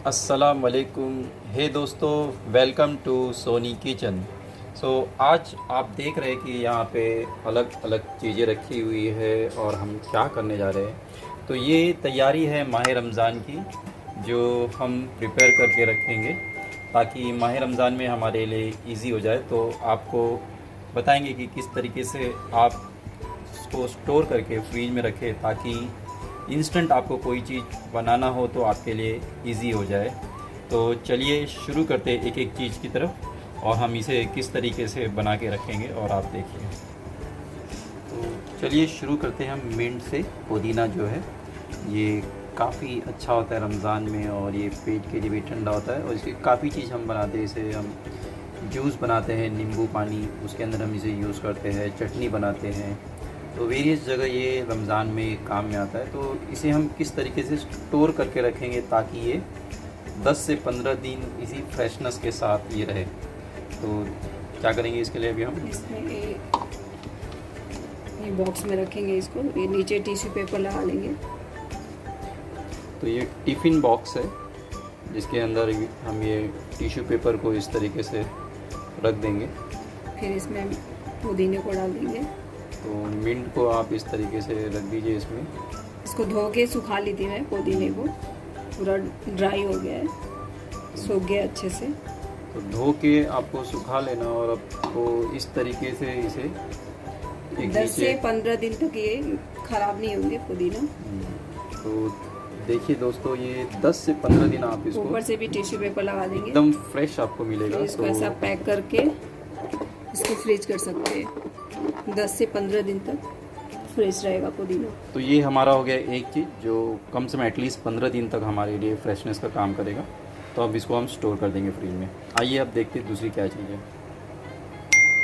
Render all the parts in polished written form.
अस्सलाम वालेकुम। हे दोस्तों, वेलकम टू सोनी किचन। आज आप देख रहे हैं कि यहाँ पे अलग अलग चीज़ें रखी हुई है और हम क्या करने जा रहे हैं। तो ये तैयारी है माह रमज़ान की, जो हम प्रिपेयर करके रखेंगे ताकि माह रमज़ान में हमारे लिए इजी हो जाए। तो आपको बताएंगे कि किस तरीके से आप उसको स्टोर करके फ्रीज में रखें ताकि इंस्टेंट आपको कोई चीज़ बनाना हो तो आपके लिए इजी हो जाए। तो चलिए शुरू करते हैं एक एक चीज़ की तरफ और हम इसे किस तरीके से बना के रखेंगे और आप देखिए। तो चलिए शुरू करते हैं हम मिंट से। पुदीना जो है ये काफ़ी अच्छा होता है रमज़ान में और ये पेट के लिए भी ठंडा होता है और इसकी काफ़ी चीज़ हम बनाते हैं। इसे हम जूस बनाते हैं, नींबू पानी, उसके अंदर हम इसे यूज़ करते हैं, चटनी बनाते हैं। तो वेरियस जगह ये रमज़ान में काम में आता है। तो इसे हम किस तरीके से स्टोर करके रखेंगे ताकि ये 10 से 15 दिन इसी फ्रेशनेस के साथ ये रहे। तो क्या करेंगे इसके लिए? अभी हम इसमें ये बॉक्स में रखेंगे इसको। ये नीचे टिश्यू पेपर लगा लेंगे। तो ये टिफ़िन बॉक्स है जिसके अंदर हम ये टिश्यू पेपर को इस तरीके से रख देंगे। फिर इसमें पुदीने को डाल देंगे। तो मिंट को आप इस तरीके से रख दीजिए इसमें। इसको धो के सुखा ली थी मैं, पुदीने को पूरा ड्राई हो गया है, सूख गया अच्छे से। तो धो के आपको सुखा लेना और आपको इस तरीके से इसे 10 से 15 दिन तक ये खराब नहीं होंगे पुदीना। तो देखिए दोस्तों, ये 10 से 15 दिन आप इसको ऊपर से भी टिश्यू पेपर लगा देंगे, एकदम फ्रेश आपको मिलेगा। इसको ऐसा पैक करके इसको फ्रीज कर सकते हैं। 10 से 15 दिन तक फ्रेश रहेगा पुदीना। तो ये हमारा हो गया एक चीज़ जो कम से कम एटलीस्ट 15 दिन तक हमारे लिए फ्रेशनेस का काम करेगा। तो अब इसको हम स्टोर कर देंगे फ्रिज में। आइए अब देखते हैं दूसरी क्या चीज़ है।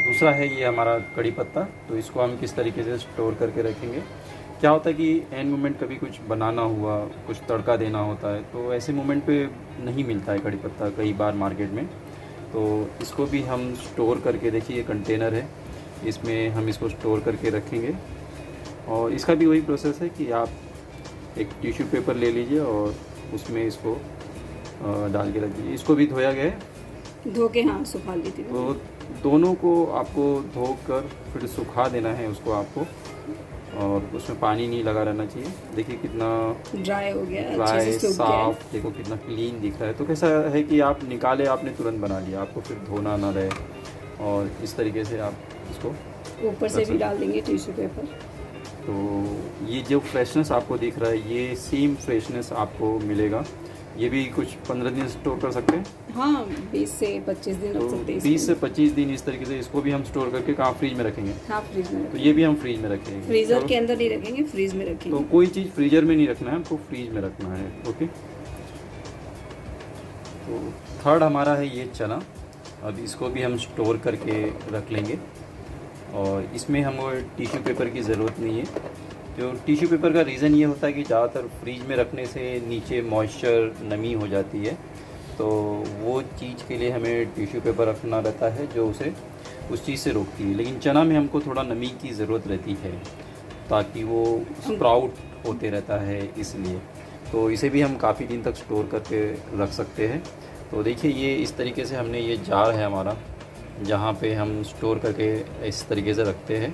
दूसरा है ये हमारा कड़ी पत्ता। तो इसको हम किस तरीके से स्टोर करके रखेंगे। क्या होता है कि एंड मोमेंट कभी कुछ बनाना हुआ, कुछ तड़का देना होता है, तो ऐसे मोमेंट पे नहीं मिलता है कड़ी पत्ता कई बार मार्केट में। तो इसको भी हम स्टोर करके, देखिए ये कंटेनर है, इसमें हम इसको स्टोर करके रखेंगे। और इसका भी वही प्रोसेस है कि आप एक टिश्यू पेपर ले लीजिए और उसमें इसको डाल के रख दीजिए। इसको भी धोया गया है, धो के हाँ सुखा ली थी। तो दोनों को आपको धोकर फिर सुखा देना है उसको आपको, और उसमें पानी नहीं लगा रहना चाहिए। देखिए कितना ड्राई हो गया, ड्राई, अच्छे से सूख गया है। साफ, देखो कितना क्लीन दिख रहा है। तो कैसा है कि आप निकाले, आपने तुरंत बना लिया, आपको फिर धोना ना रहे। और इस तरीके से आप इसको ऊपर से भी डाल देंगे टिश्यू पेपर। तो ये जो फ्रेशनेस आपको दिख रहा है, ये सेम फ्रेशनेस आपको मिलेगा। ये भी कुछ 15 दिन स्टोर कर सकते हैं। हाँ, 20 से 25 दिन रख सकते हैं। 20 से 25 दिन इस तरीके से इसको भी हम स्टोर करके कहाँ फ्रीज में रखेंगे। हाँ, फ्रीज में तो ये भी हम फ्रीज में रखेंगे। फ्रीजर के अंदर नहीं रखेंगे, फ्रीज में रखेंगे। तो कोई चीज़ फ्रीजर में नहीं रखना है, हमको फ्रीज में रखना है। ओके। तो थर्ड हमारा है ये चना। अब इसको भी हम स्टोर करके रख लेंगे और इसमें हम टिश्यू पेपर की ज़रूरत नहीं है। जो टिश्यू पेपर का रीज़न ये होता है कि ज़्यादातर फ्रीज में रखने से नीचे मॉइस्चर, नमी हो जाती है। तो वो चीज़ के लिए हमें टिश्यू पेपर रखना रहता है जो उसे उस चीज़ से रोकती है। लेकिन चना में हमको थोड़ा नमी की ज़रूरत रहती है ताकि वो स्प्राउट होते रहता है, इसलिए। तो इसे भी हम काफ़ी दिन तक स्टोर करके रख सकते हैं। तो देखिए ये इस तरीके से हमने, ये जार है हमारा जहाँ पे हम स्टोर करके इस तरीके से रखते हैं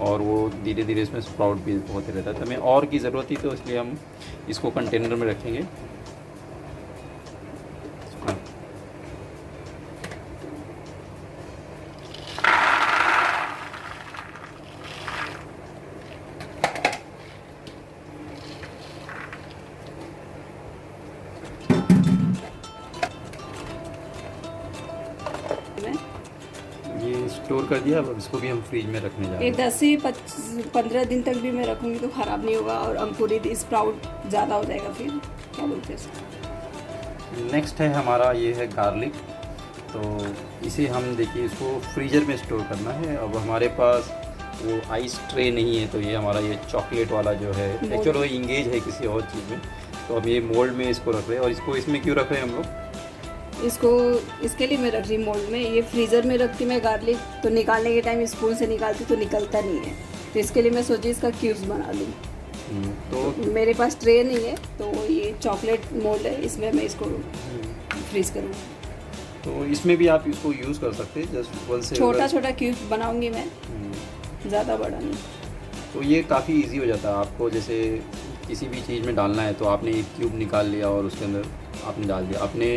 और वो धीरे धीरे इसमें स्प्राउट भी होते रहता है। तो हमें और की ज़रूरत थी तो इसलिए हम इसको कंटेनर में रखेंगे। ये स्टोर कर दिया। अब इसको भी हम फ्रीज में रखने जा रहे ये हैं। 10 से 15 दिन तक भी मैं रखूँगी तो ख़राब नहीं होगा और अंकुरित स्प्राउट ज़्यादा हो जाएगा। फिर क्या बोलते हैं इसको? नेक्स्ट है हमारा ये है गार्लिक। तो इसे हम, देखिए इसको फ्रीज़र में स्टोर करना है। अब हमारे पास वो आइस ट्रे नहीं है, तो ये हमारा ये चॉकलेट वाला जो है, एक्चुअली वो इंगेज है किसी और चीज़ में। तो अब ये मोल्ड में इसको रख रहे हैं। और इसको इसमें क्यों रख रहे हैं हम लोग? इसको इसके लिए मैं रख रही मोल्ड में। ये फ्रीज़र में रखती मैं गार्लिक, तो निकालने के टाइम स्पून से निकालती तो निकलता नहीं है। तो इसके लिए मैं सोची इसका क्यूब्स बना लूँ। तो मेरे पास ट्रे नहीं है, तो ये चॉकलेट मोल्ड है, इसमें मैं इसको फ्रीज करूँगी। तो इसमें भी आप इसको यूज़ कर सकते हैं, जस्ट वन से छोटा छोटा क्यूब बनाऊंगी मैं, ज़्यादा बड़ा नहीं। तो ये काफ़ी इजी हो जाता है आपको, जैसे किसी भी चीज़ में डालना है तो आपने एक क्यूब निकाल लिया और उसके अंदर आपने डाल दिया। आपने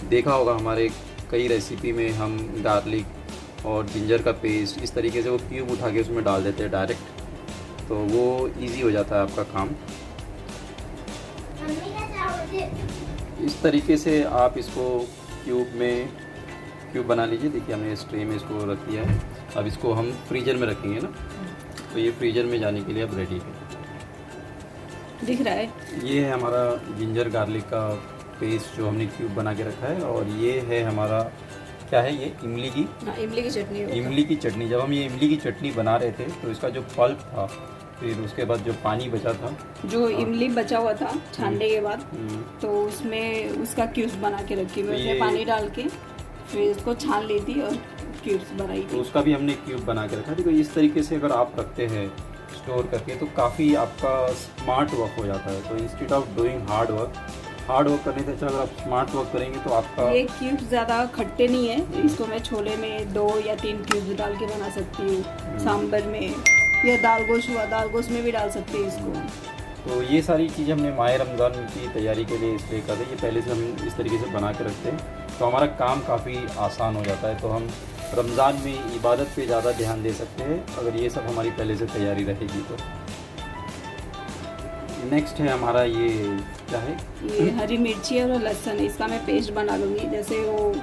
देखा होगा हमारे कई रेसिपी में हम गार्लिक और जिंजर का पेस्ट इस तरीके से वो क्यूब उठा के उसमें डाल देते हैं डायरेक्ट, तो वो इजी हो जाता है आपका काम। इस तरीके से आप इसको क्यूब बना लीजिए। देखिए हमने इस ट्रे में इसको रख दिया है। अब इसको हम फ्रीज़र में रखेंगे ना, तो ये फ्रीज़र में जाने के लिए अब रेडी है। दिख रहा है, ये है हमारा जिंजर गार्लिक का पेस्ट जो हमने क्यूब बना के रखा है, और ये है हमारा क्या है, ये इमली की इमली की चटनी होगा। इमली की चटनी। जब हम ये इमली की चटनी बना रहे थे तो इसका जो पल्प था, फिर उसके बाद जो पानी बचा था, जो इमली बचा हुआ था छानने के बाद, तो उसमें उसका क्यूब्स बना के रखी मैं, उसमें पानी डाल के फिर उसको छान ली थी और क्यूब्स बनाई तो थी। उसका भी हमने क्यूब बना के रखा। देखो इस तरीके से अगर आप रखते हैं स्टोर करके तो काफ़ी आपका स्मार्ट वर्क हो जाता है। तो instead of doing hard work करने से अच्छा अगर आप स्मार्ट वर्क करेंगे तो आपका ये क्यूब्स ज़्यादा खट्टे नहीं है, इसको मैं छोले में 2 या 3 क्यूब्स डाल के बना सकती हूँ, सांभर में, या दाल गोश्त में भी डाल सकते हैं इसको। तो ये सारी चीज़ें हमने माह रमज़ान की तैयारी के लिए इसलिए कर रहे, ये पहले से हम इस तरीके से बना के रखते हैं तो हमारा काम काफ़ी आसान हो जाता है। तो हम रमज़ान में इबादत पे ज़्यादा ध्यान दे सकते हैं अगर ये सब हमारी पहले से तैयारी रहेगी तो। नेक्स्ट है हमारा ये क्या है, ये हरी मिर्ची और लहसुन, इसका मैं पेस्ट बना लूँगी। जैसे वो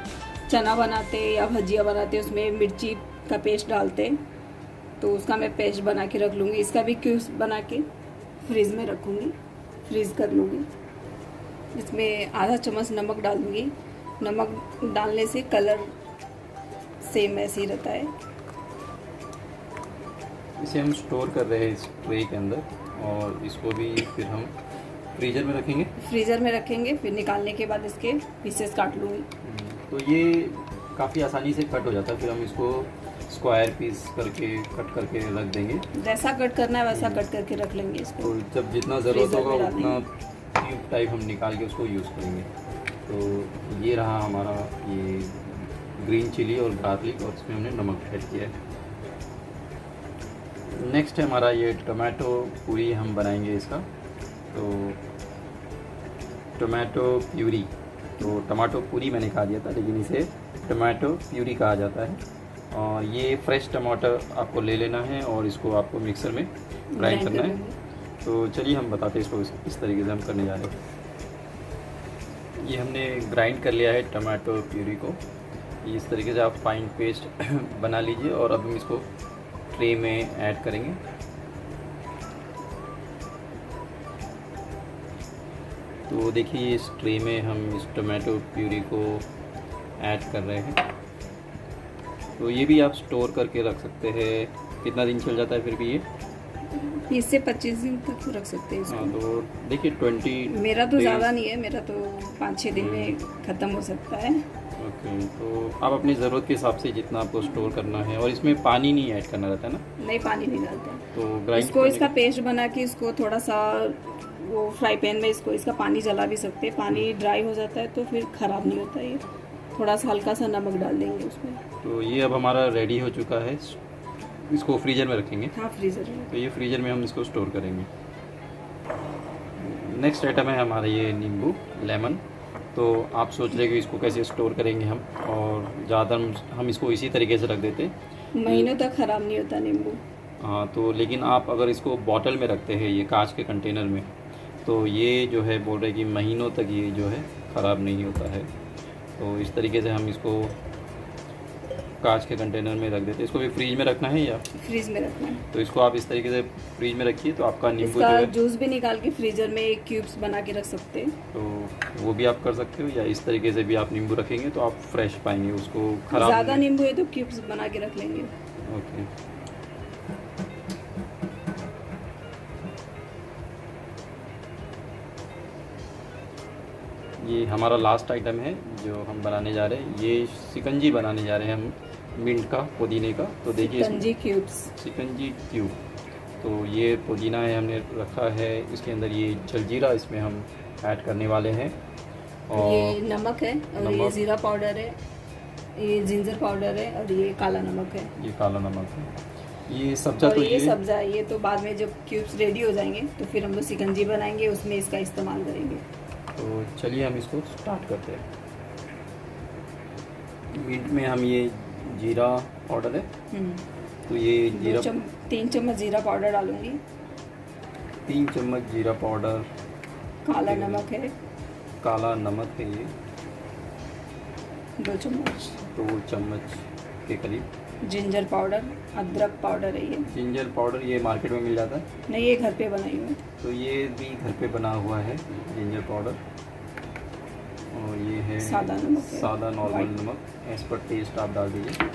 चना बनाते या भजिया बनाते उसमें मिर्ची का पेस्ट डालते, तो उसका मैं पेस्ट बना के रख लूँगी। इसका भी क्यूब्स बना के फ्रीज में रखूँगी, फ्रीज कर लूँगी। इसमें आधा चम्मच नमक डालूँगी। नमक डालने से कलर सेम ऐसे ही रहता है। इसे हम स्टोर कर रहे हैं इस ट्रे के अंदर, और इसको भी फिर हम फ्रीज़र में रखेंगे। फ्रीज़र में रखेंगे, फिर निकालने के बाद इसके पीसेस काट लूँगी। तो ये काफ़ी आसानी से कट हो जाता है। फिर हम इसको स्क्वायर पीस करके कट करके रख देंगे। जैसा कट करना है वैसा कट करके रख लेंगे इसको। तो जब जितना ज़रूरत फ्रीज़र होगा में डाल उतना ट्यूब टाइप हम निकाल के उसको यूज़ करेंगे। तो ये रहा हमारा ये ग्रीन चिली और गार्लिक, और इसमें हमने नमक ऐड किया है। नेक्स्ट है हमारा ये टोमेटो पूरी हम बनाएंगे इसका। तो टोमेटो प्यूरी, तो टमाटो पूरी मैंने कहा दिया था, लेकिन इसे टोमेटो प्यूरी कहा जाता है। और ये फ्रेश टमाटर आपको ले लेना है और इसको आपको मिक्सर में ग्राइंड करना है। तो चलिए हम बताते हैं इसको इस तरीके से हम करने जा रहे हैं। ये हमने ग्राइंड कर लिया है टमाटो प्यूरी को। इस तरीके से आप फाइन पेस्ट बना लीजिए, और अब हम इसको ट्रे में ऐड करेंगे। तो देखिए इस ट्रे में हम इस टोमेटो प्यूरी को ऐड कर रहे हैं। तो ये भी आप स्टोर करके रख सकते हैं। कितना दिन चल जाता है फिर भी ये? 20 से 25 दिन तक रख सकते हैं इसको। हाँ, तो देखिए 20 मेरा तो ज़्यादा नहीं है, मेरा तो 5-6 दिन में ख़त्म हो सकता है। ओके, तो आप अपनी ज़रूरत के हिसाब से जितना आपको स्टोर करना है, और इसमें पानी नहीं ऐड करना रहता है ना? नहीं, पानी नहीं डालते। तो ग्राइंड इसको इसका पेस्ट बना के इसको थोड़ा सा वो फ्राई पैन में इसका पानी जला भी सकते हैं। पानी ड्राई हो जाता है तो फिर ख़राब नहीं होता ये। थोड़ा सा हल्का सा नमक डाल देंगे उसमें। तो ये अब हमारा रेडी हो चुका है। इसको फ्रीज़र में रखेंगे। हाँ, फ्रीज़र में। तो ये फ्रीज़र में हम इसको स्टोर करेंगे। नेक्स्ट आइटम है हमारा ये नींबू, लेमन। तो आप सोच रहे कि इसको कैसे स्टोर करेंगे हम, और ज़्यादा हम इसको इसी तरीके से रख देते, महीनों तक ख़राब नहीं होता नींबू। हाँ। तो लेकिन आप अगर इसको बॉटल में रखते हैं, ये कांच के कंटेनर में, तो ये जो है बोल रहे कि महीनों तक ये जो है ख़राब नहीं होता है। तो इस तरीके से हम इसको कांच के कंटेनर में रख देते हैं। इसको भी फ्रीज में रखना है या फ्रीज में रखना है? तो इसको आप इस तरीके से फ्रीज में रखिए, तो आपका नींबू जो इसका है जूस भी निकाल के फ्रीजर में क्यूब्स बना के रख सकते हैं। तो वो भी आप कर सकते हो, या इस तरीके से भी आप नींबू रखेंगे तो आप फ्रेश पाएंगे, उसको खराब ज़्यादा नहीं। नींबू है तो क्यूब्स बना के रख लेंगे। ओके। ये हमारा लास्ट आइटम है जो हम बनाने जा रहे हैं। ये शिकंजी बनाने जा रहे हैं हम मिंट का, पुदीने का। तो देखिए शिकंजी क्यूब्स। शिकंजी क्यूब। तो ये पुदीना है हमने रखा है, इसके अंदर ये जलजीरा इसमें हम ऐड करने वाले हैं। और ये नमक है और ये नमक। ज़ीरा पाउडर है, ये जिंजर पाउडर है और ये काला नमक है। ये काला नमक है, ये सब्जा। और तो ये सब्जा है, ये तो बाद में जब क्यूब्स रेडी हो जाएंगे तो फिर हम लोग शिकंजी बनाएंगे, उसमें इसका इस्तेमाल करेंगे। तो चलिए हम इसको स्टार्ट करते हैं। मीट में हम ये जीरा पाउडर है, तो ये जीरा 3 चम्मच जीरा पाउडर डालूंगी। 3 चम्मच जीरा पाउडर। काला नमक है काला नमक है ये 2 चम्मच। 2 चम्मच के करीब। जिंजर पाउडर, अदरक पाउडर है ये। जिंजर पाउडर ये मार्केट में मिल जाता है, नहीं, ये घर पे बनाई हुई है। तो ये भी घर पे बना हुआ है जिंजर पाउडर। और ये है सादा नमक है, सादा नॉर्मल white। नमक, एज पर टेस्ट आप डाल दीजिए।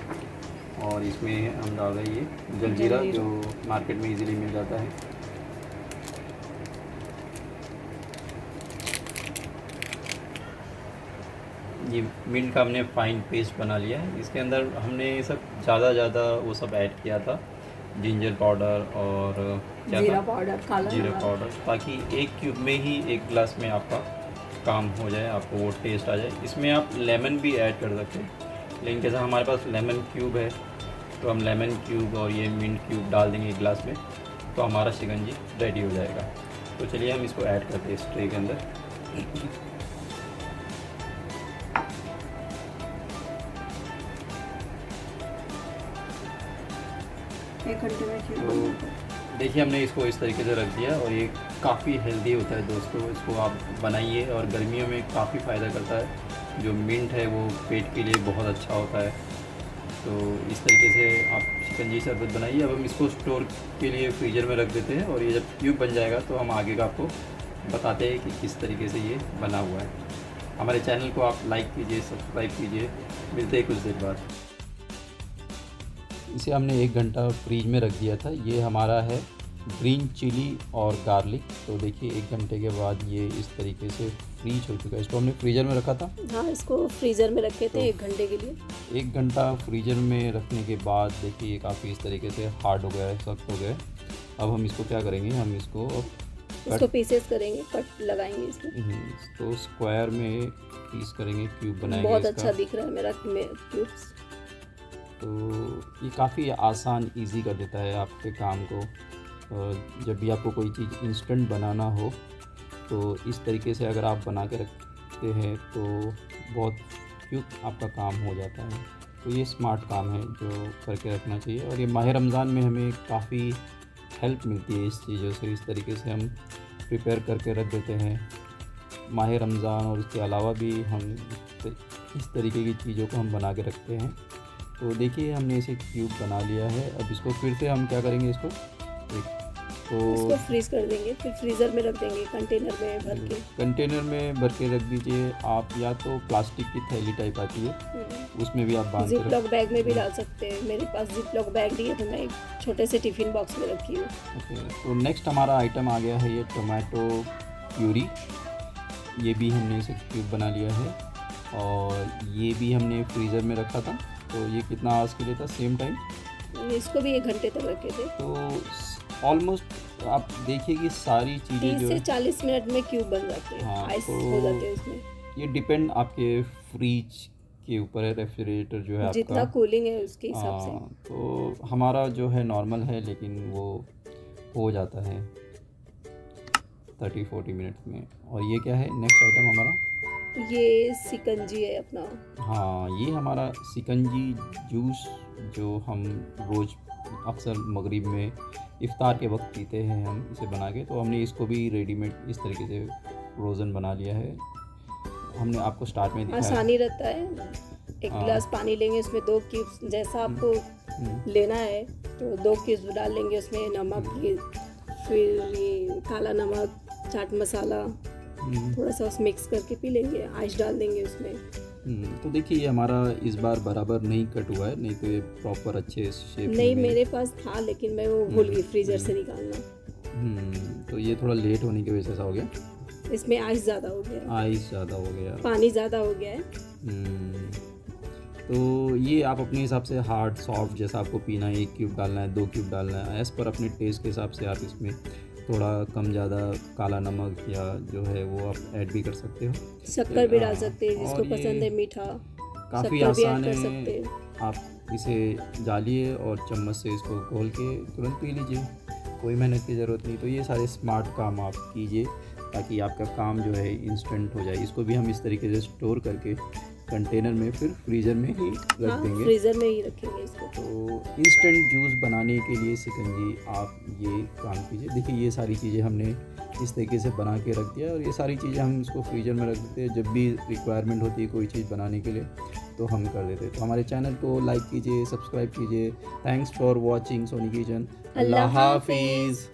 और इसमें हम डाल रहे हैं ये जलजीरा, जो मार्केट में इजीली मिल जाता है। ये मिंट का हमने फाइन पेस्ट बना लिया है। इसके अंदर हमने सब ज़्यादा वो सब ऐड किया था, जिंजर पाउडर और क्या जीरा था, पाउडर, काला जीरा नमक। पाउडर, ताकि एक क्यूब में ही 1 गिलास में आपका काम हो जाए, आपको वो टेस्ट आ जाए। इसमें आप लेमन भी ऐड कर सकते हैं, लेकिन जैसा हमारे पास लेमन क्यूब है तो हम लेमन क्यूब और ये मिंट क्यूब डाल देंगे 1 गिलास में, तो हमारा शिकंजी रेडी हो जाएगा। तो चलिए हम इसको ऐड करते हैं इस ट्रे के अंदर। 1 घंटे में क्यूब तो बन जाता है। देखिए हमने इसको इस तरीके से रख दिया, और ये काफ़ी हेल्दी होता है दोस्तों। इसको आप बनाइए, और गर्मियों में काफ़ी फ़ायदा करता है। जो मिंट है वो पेट के लिए बहुत अच्छा होता है। तो इस तरीके से आप शिकंजी शरबत बनाइए। अब हम इसको स्टोर के लिए फ्रीज़र में रख देते हैं, और ये जब क्यूब बन जाएगा तो हम आगे का आपको बताते हैं कि किस तरीके से ये बना हुआ है। हमारे चैनल को आप लाइक कीजिए, सब्सक्राइब कीजिए। मिलते हैं कुछ देर बाद। इसे हमने 1 घंटा फ्रीज में रख दिया था। ये हमारा है ग्रीन चिली और गार्लिक। तो देखिए 1 घंटे के बाद ये इस तरीके से फ्रीज हो चुका है। इसको हमने फ्रीज़र में रखा था। हाँ, इसको फ्रीज़र में रखे थे 1 घंटे के लिए। 1 घंटा फ्रीज़र में रखने के बाद देखिए ये काफ़ी इस तरीके से हार्ड हो गया है, सख्त हो गया है। अब हम इसको क्या करेंगे, हम इसको इसको पीसेस करेंगे, कट लगाएंगे इसमें। तो स्क्वायर में पीस करेंगे, क्यूब बनाएंगे। बहुत इसका अच्छा दिख रहा है मेरा क्यूब्स। तो ये काफ़ी आसान, इजी कर देता है आपके काम को। जब भी आपको कोई चीज़ इंस्टेंट बनाना हो तो इस तरीके से अगर आप बना के रखते हैं तो बहुत क्विक आपका काम हो जाता है। तो ये स्मार्ट काम है जो करके रखना चाहिए। और ये माह रमज़ान में हमें काफ़ी हेल्प मिलती है इस चीज़ों से। इस तरीके से हम प्रिपेयर करके रख देते हैं माह रमज़ान, और इसके अलावा भी हम इस तरीके की चीज़ों को हम बना के रखते हैं। तो देखिए हमने इसे क्यूब बना लिया है। अब इसको फिर से हम क्या करेंगे, इसको इसको फ्रीज कर देंगे, फिर फ्रीज़र में रख देंगे कंटेनर में भर के। कंटेनर में भर के रख दीजिए आप, या तो प्लास्टिक की थैली टाइप आती है उसमें भी आप बांध के जिप लॉक बैग में भी डाल सकते हैं। मेरे पास जिप लॉक बैग नहीं है तो मैं एक छोटे से टिफ़िन बॉक्स में रखी हूँ। ओके। तो नेक्स्ट हमारा आइटम आ गया है ये टोमेटो प्यूरी। ये भी हमने इसे क्यूब बना लिया है, और ये भी हमने फ्रीज़र में रखा था। तो ये कितना आवर्स के लिए था, सेम टाइम। इसको भी 1 घंटे तक रखे थे। तो ऑलमोस्ट आप देखिए कि सारी चीज़ें 30 जो से है, 40 मिनट में क्यूब बन जाते हैं। हाँ, आइस तो हो जाते हैं उसमें। ये डिपेंड आपके फ्रीज के ऊपर है, रेफ्रिजरेटर जो है जितना आपका। कूलिंग है उसके हिसाब से। हाँ, तो हमारा जो है नॉर्मल है, लेकिन वो हो जाता है 30-40 मिनट में। और ये क्या है नेक्स्ट आइटम हमारा, ये शिकंजी है अपना। हाँ, ये हमारा शिकंजी जूस जो हम रोज़ अक्सर मगरिब में इफ्तार के वक्त पीते हैं हम इसे बना के। तो हमने इसको भी रेडीमेड इस तरीके से फ्रोज़न बना लिया है। हमने आपको स्टार्ट में दिखाया। आसानी रहता है। 1 गिलास पानी लेंगे, उसमें 2 क्यूब्स जैसा आपको लेना है तो 2 क्यूब्स डाल लेंगे उसमें। नमक, फिर ये काला नमक, चाट मसाला, थोड़ा सा मिक्स करके पी लेंगे। आइस डाल देंगे उसमें। तो देखिए ये हमारा इस बार बराबर नहीं कट हुआ है, नहीं तो ये प्रॉपर अच्छे शेप नहीं, मेरे पास था लेकिन मैं वो भूल गई फ्रीजर से निकालना। तो ये थोड़ा लेट होने की वजह से ऐसा हो गया। इसमें आइस ज़्यादा हो गया है, आइस ज़्यादा हो गया, पानी ज़्यादा हो गया है। तो ये आप अपने हिसाब से हार्ड सॉफ्ट जैसा आपको पीना है, 1 क्यूब डालना है, 2 क्यूब डालना है, एज़ पर अपने टेस्ट के हिसाब से आप इसमें थोड़ा कम ज़्यादा काला नमक या जो है वो आप ऐड भी कर सकते हो। शक्कर भी डाल सकते हैं, और जिसको ये पसंद है मीठा काफ़ी शक्कर भी आसान ऐड कर है। सकते हैं। आप इसे डालिए और चम्मच से इसको घोल के तुरंत पी लीजिए, कोई मेहनत की ज़रूरत नहीं। तो ये सारे स्मार्ट काम आप कीजिए ताकि आपका काम जो है इंस्टेंट हो जाए। इसको भी हम इस तरीके से स्टोर करके कंटेनर में फिर फ्रीज़र में ही रख हाँ, देंगे। फ्रीज़र में ही रखेंगे इसको। तो इंस्टेंट जूस बनाने के लिए शिकंजी आप ये काम कीजिए। देखिए ये सारी चीज़ें हमने इस तरीके से बना के रख दिया और ये सारी चीज़ें हम इसको फ्रीजर में रख देते हैं। जब भी रिक्वायरमेंट होती है कोई चीज़ बनाने के लिए तो हम कर देते हैं। तो हमारे चैनल को लाइक कीजिए, सब्सक्राइब कीजिए। Thanks for watching Soni kitchen. अल्लाह हाफिज़।